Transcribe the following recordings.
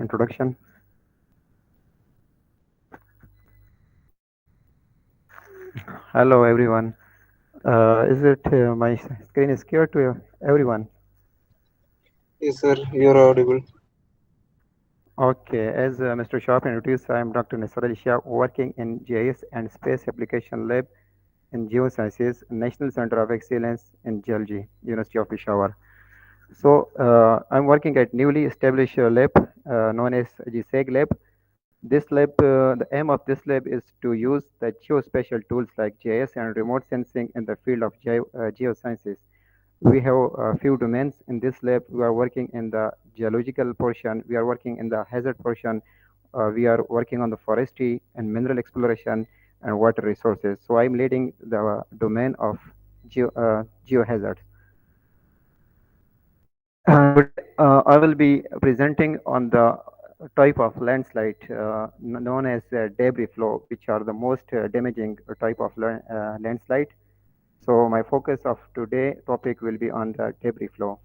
introduction. Hello, everyone. Is it my screen is clear to everyone? Yes, sir, you're audible. Okay, as Mr. Shah introduced, I am Dr. Nisar Ali Shah, working in GIS and Space Application Lab in Geosciences, National Center of Excellence in Geology, University of Peshawar. So I'm working at newly established lab known as GSEG lab. This lab, the aim of this lab is to use the geospatial tools like GIS and remote sensing in the field of geosciences. We have a few domains in this lab. We are working in the geological portion. We are working in the hazard portion. We are working on the forestry and mineral exploration and water resources. So I'm leading the domain of geohazards. Today, I will be presenting on the type of landslide known as debris flow, which are the most damaging type of landslide. So my focus of today topic will be on the debris flow.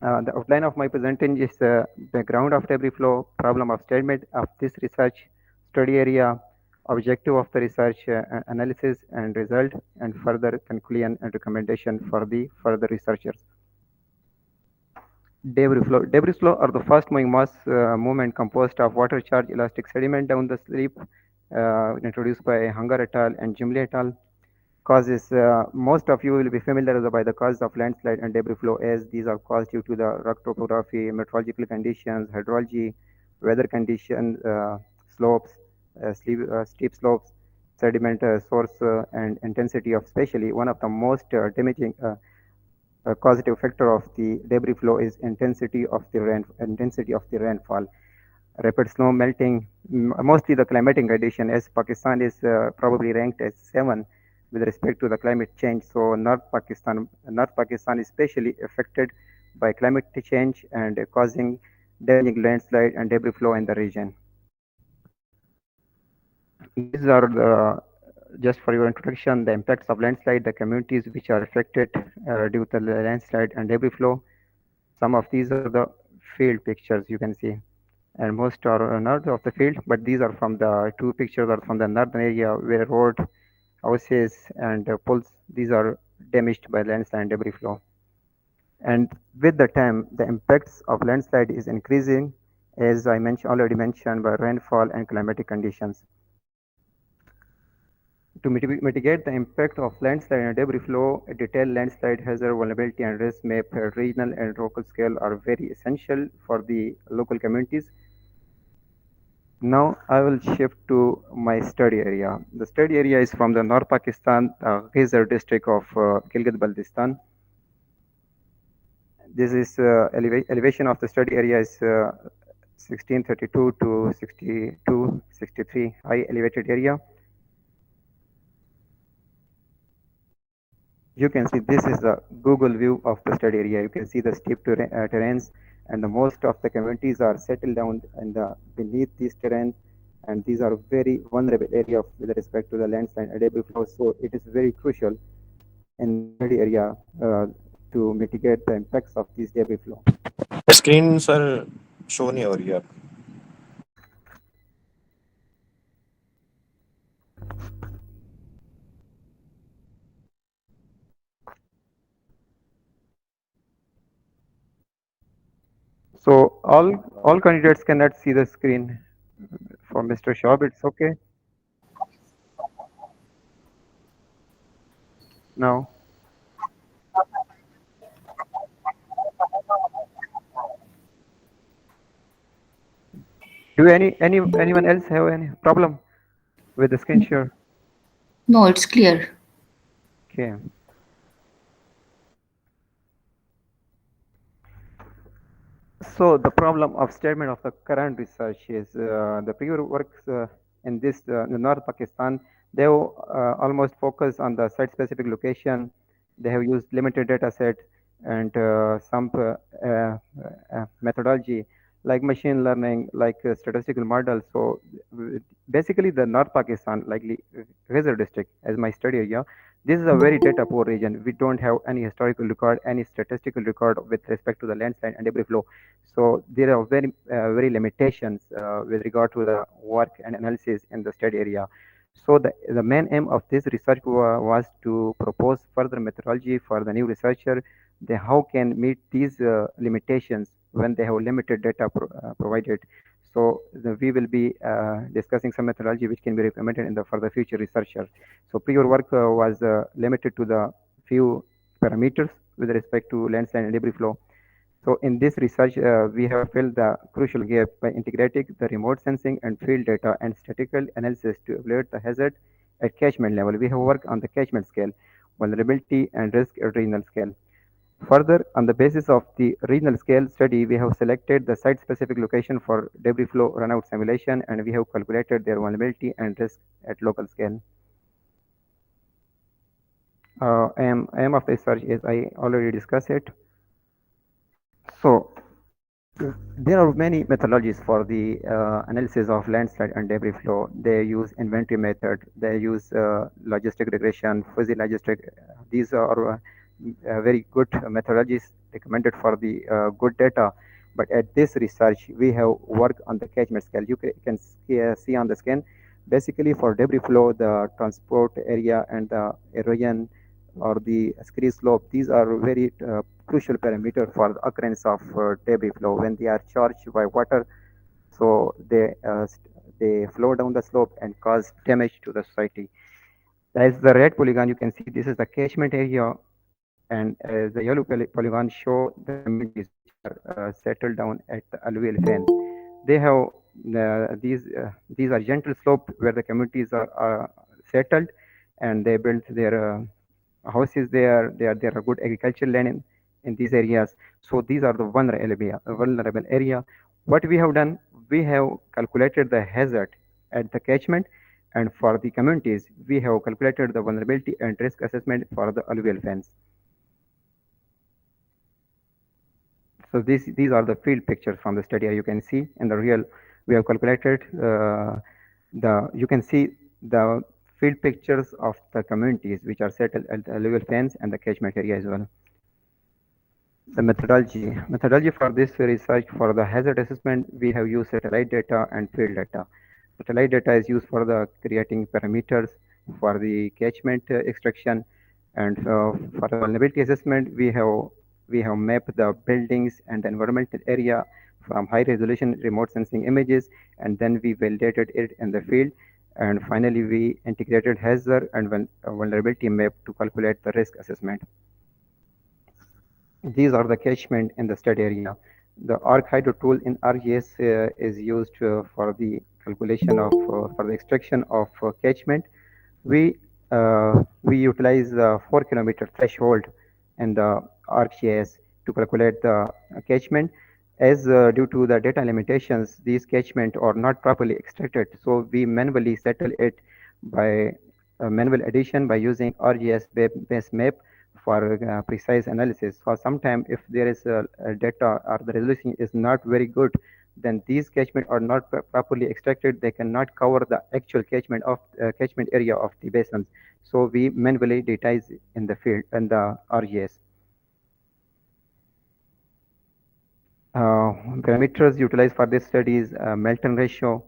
The outline of my presentation is the background of debris flow, problem of statement of this research, study area, objective of the research, analysis and result, and further conclusion and recommendation for the further researchers. Debris flow. Debris flow are the fast moving mass movement composed of water charge elastic sediment down the slope introduced by Hangar et al. And Jimli et al. Causes, most of you will be familiar by the cause of landslide and debris flow, as these are caused due to the rock topography, meteorological conditions, hydrology, weather conditions, slopes, steep slopes, sediment source, and intensity of spatially. One of the most damaging causative factor of the debris flow is intensity of the rainfall. Rapid snow melting, mostly the climatic condition, as Pakistan is probably ranked as 7 with respect to the climate change. So North Pakistan is especially affected by climate change and causing damaging landslide and debris flow in the region. These are the, just for your introduction, the impacts of landslide, the communities which are affected due to the landslide and debris flow. Some of these are the field pictures you can see, and most are not of the field, but these are from the two pictures are from the northern area where road, houses, and poles, these are damaged by landslide and debris flow. And with the time, the impacts of landslide is increasing, as I already mentioned, by rainfall and climatic conditions. To mitigate the impact of landslide and debris flow, a detailed landslide hazard vulnerability and risk map at regional and local scale are very essential for the local communities. Now I will shift to my study area. The study area is from the North Pakistan, Ghizer district of Gilgit-Baltistan. This is elevation of the study area is 1632 to 6263 high elevated area. You can see this is the Google view of the study area. You can see the steep terrains, and the most of the communities are settled down in the beneath these terrain, and these are very vulnerable area with respect to the landslide and debris flow. So it is very crucial in the study area to mitigate the impacts of this debris flow. Screen sir show नहीं हो रही है. So all candidates cannot see the screen. For Mr. Shab, it's okay. No. Do anyone else have any problem with the screen share? No, it's clear. Okay. So the problem of statement of the current research is the previous works in this in North Pakistan, they have almost focused on the site-specific location. They have used limited data set and some methodology like machine learning, like statistical models. So basically, the North Pakistan, likely Ghazar district, as my study area, this is a very data poor region. We don't have any historical record, any statistical record with respect to the landslide and debris flow. So there are very limitations with regard to the work and analysis in the study area. So the main aim of this research was to propose further methodology for the new researcher, they how can meet these limitations when they have limited data provided. So we will be discussing some methodology which can be recommended in the for the future researchers. So prior work was limited to the few parameters with respect to landslide and debris flow. So in this research, we have filled the crucial gap by integrating the remote sensing and field data and statistical analysis to evaluate the hazard at catchment level. We have worked on the catchment scale, vulnerability and risk at regional scale. Further, on the basis of the regional scale study, we have selected the site-specific location for debris flow runout simulation, and we have calculated their vulnerability and risk at local scale. Aim of the research is I already discussed it. So there are many methodologies for the analysis of landslide and debris flow. They use inventory method, they use logistic regression, fuzzy logistic. These are very good methodologies recommended for the good data. But at this research, we have worked on the catchment scale. You can see on the scan, basically for debris flow, the transport area and the erosion or the scree slope, these are very crucial parameter for the occurrence of debris flow when they are charged by water. So they flow down the slope and cause damage to the society. As the red polygon, you can see this is the catchment area, and the yellow polygon show the communities which are settled down at the alluvial fans. They have these are gentle slope where the communities are settled, and they built their houses there. There are good agricultural land in these areas. So these are the vulnerable area. What we have done, we have calculated the hazard at the catchment, and for the communities, we have calculated the vulnerability and risk assessment for the alluvial fans. So these are the field pictures from the study. You can see in the real, we have calculated you can see the field pictures of the communities which are settled at the alluvial fans and the catchment area as well. The methodology for this research for the hazard assessment, we have used satellite data and field data. Satellite data is used for the creating parameters for the catchment extraction, and for the vulnerability assessment, we have mapped the buildings and the environmental area from high resolution remote sensing images, and then we validated it in the field, and finally we integrated hazard and vulnerability map to calculate the risk assessment. These are the catchment in the study area. The ArcHydro tool in ArcGIS is used for the calculation of for the extraction of catchment. We utilize the 4 kilometer threshold in the ArcGIS to calculate the catchment. As due to the data limitations, these catchment are not properly extracted, so we manually settle it by manual addition by using ArcGIS based map for precise analysis. For some time, if there is data or the resolution is not very good, then these catchment are not properly extracted. They cannot cover the actual catchment of catchment area of the basins. So we manually digitize in the field and the ArcGIS. Parameters utilized for this study is Melton ratio,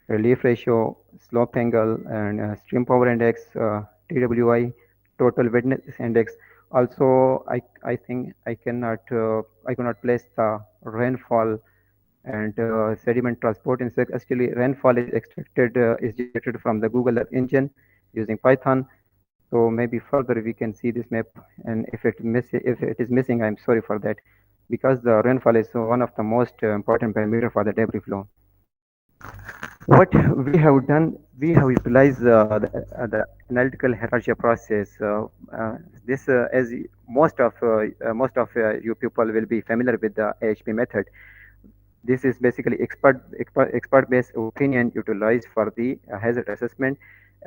relief ratio, slope angle, and stream power index, TWI, total wetness index. Also, I think I cannot place the rainfall and sediment transport index. Actually, rainfall is extracted is generated from the Google Earth engine using Python. So maybe further we can see this map, and if it is missing, I'm sorry for that, because the rainfall is one of the most important parameter for the debris flow. What we have done, we have utilized the analytical hierarchy process. This, as most of you people will be familiar with the AHP method. This is basically expert-based opinion utilized for the hazard assessment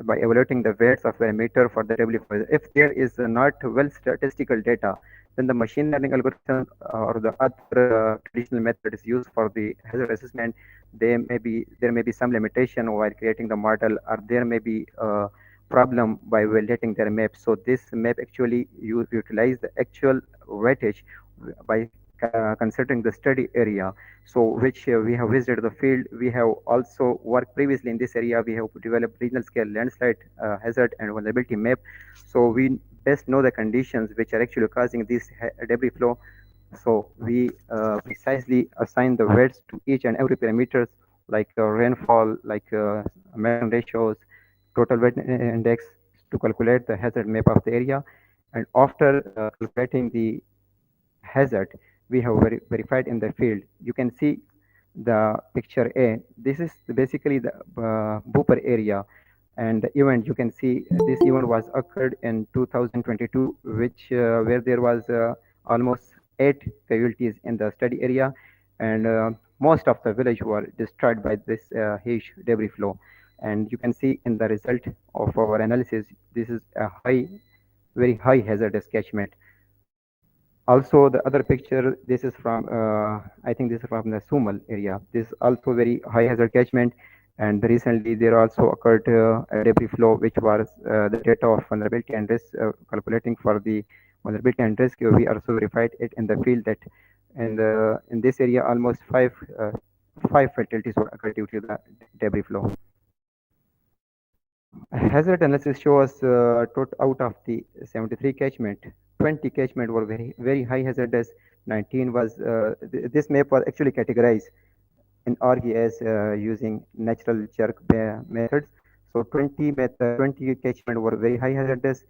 by evaluating the weights of parameter for the debris flow. If there is not well statistical data, Then the machine learning algorithm or the other traditional methods used for the hazard assessment, there may be some limitation while creating the model, or there may be a problem by validating their map. So this map actually utilize the actual weightage by considering the study area. So which we have visited the field. We have also worked previously in this area. We have developed regional scale landslide hazard and vulnerability map. So we best know the conditions which are actually causing this debris flow. So we precisely assign the weights to each and every parameters, like rainfall, like American ratios, total weight index, to calculate the hazard map of the area. And after calculating the hazard we have verified in the field, you can see the picture A. This is basically the Booper area, and the event, you can see this event was occurred in 2022, which where there was almost 8 casualties in the study area, and most of the village were destroyed by this huge debris flow. And you can see in the result of our analysis, this is a very high hazardous catchment. Also, the other picture, this is from, I think this is from the Sumal area. This is also very high hazard catchment. And recently there also occurred a debris flow, which was the data of vulnerability and risk calculating for the vulnerability and risk. We also verified it in the field that in this area, almost five fatalities were occurred due to the debris flow. Hazard analysis shows out of the 73 catchment, 20 catchment were very high hazardous. 19 was this map was actually categorized in RGS using natural jerk methods. So 20 catchment were very high hazardous,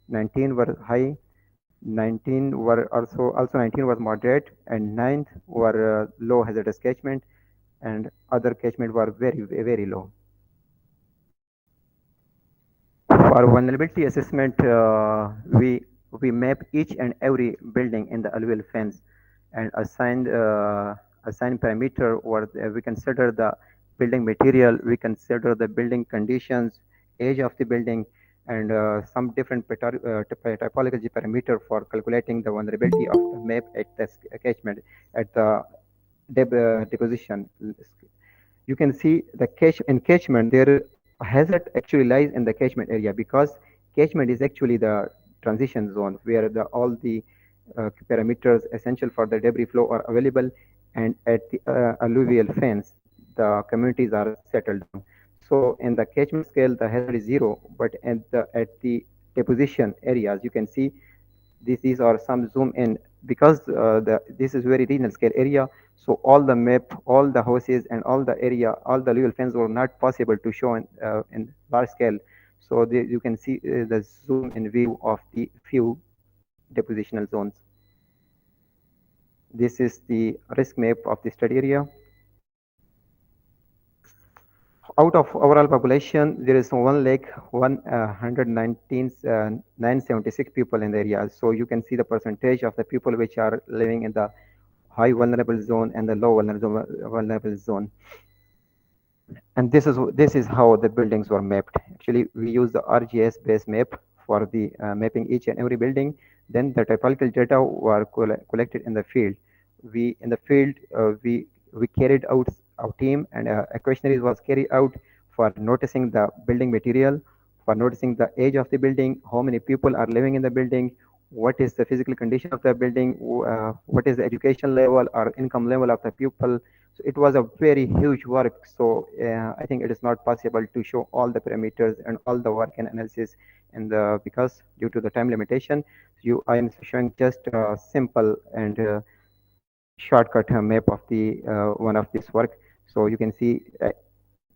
19 were high, 19 were also 19 was moderate, and 9 were low hazardous catchment, and other catchment were very low. For vulnerability assessment, we map each and every building in the alluvial fence and assign parameter, or we consider the building material, we consider the building conditions, age of the building, and some different typology parameter for calculating the vulnerability of the map at the catchment at the deposition. You can see the catchment there. Hazard actually lies in the catchment area, because catchment is actually the transition zone where all the parameters essential for the debris flow are available, and at the alluvial fence the communities are settled down. So in the catchment scale the hazard is 0, but at the deposition areas you can see these are some zoom in, because this is very regional scale area. So all the map, all the houses, and all the area, all the legal fence were not possible to show in large scale. So you can see the zoom in view of the few depositional zones. This is the risk map of the study area. Out of overall population, there is 1,119,976 people in the area. So you can see the percentage of the people which are living in the high vulnerable zone and the low vulnerable zone. And this is how the buildings were mapped. Actually, we use the RGS-based map for the mapping each and every building. Then the typological data were collected in the field. We carried out our team, and a questionnaire was carried out for noticing the building material, for noticing the age of the building, how many people are living in the building, what is the physical condition of the building, what is the education level or income level of the people. So it was a very huge work. So I think it is not possible to show all the parameters and all the work and analysis, and because due to the time limitation, I am showing just a simple and shortcut map of the one of this work. So you can see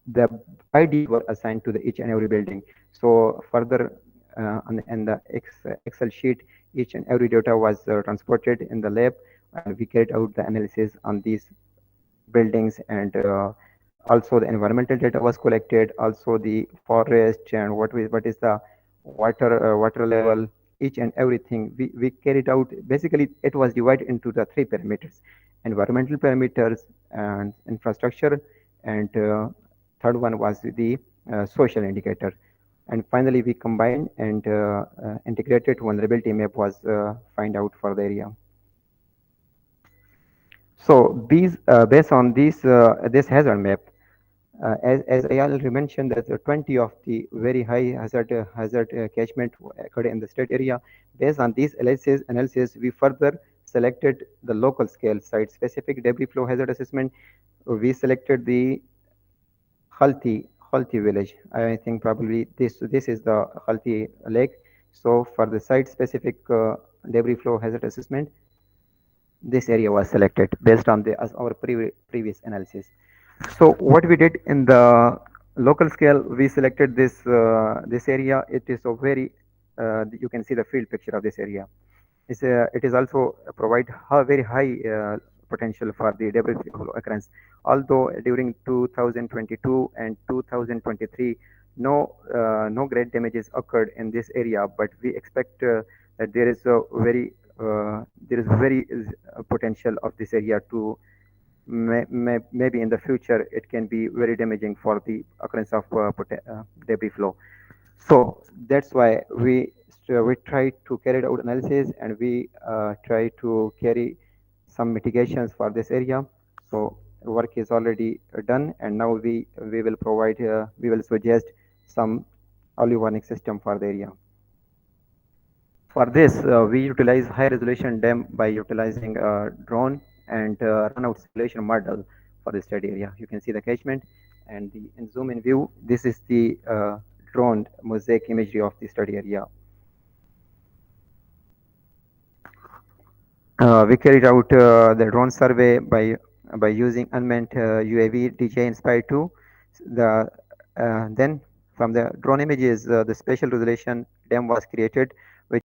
the IDs were assigned to each and every building. So further in the Excel sheet, each and every data was transported in the lab, and we carried out the analysis on these buildings, and also the environmental data was collected, also the forest and what is the water level, each and everything we carried out. Basically it was divided into the 3 parameters: environmental parameters and infrastructure, and third one was the social indicator. And finally, we combined and integrated vulnerability map was find out for the area. So these, based on this hazard map, as I already mentioned, that 20 of the very high hazard catchment occurred in the state area. Based on these analysis, we further selected the local scale site-specific debris flow hazard assessment. We selected the Halti village. I think probably this is the Halti lake. So for the site-specific debris flow hazard assessment, this area was selected based on as our previous analysis. So what we did in the local scale, we selected this area. It is a very you can see the field picture of this area. It is also provide very high potential for the debris flow occurrence. Although during 2022 and 2023, no great damages occurred in this area, but we expect that there is very potential of this area to maybe in the future it can be very damaging for the occurrence of debris flow. So that's why we try to carry out analysis, and we try to carry some mitigations for this area. So work is already done, and now we will provide we will suggest some early warning system for the area. For this, we utilize high resolution DEM by utilizing a drone and runout simulation model for the study area. You can see the catchment, and in zoom in view, this is the drone mosaic imagery of the study area. We carried out the drone survey by using unmanned UAV DJI Inspire 2. Then from the drone images, the spatial resolution DEM was created, which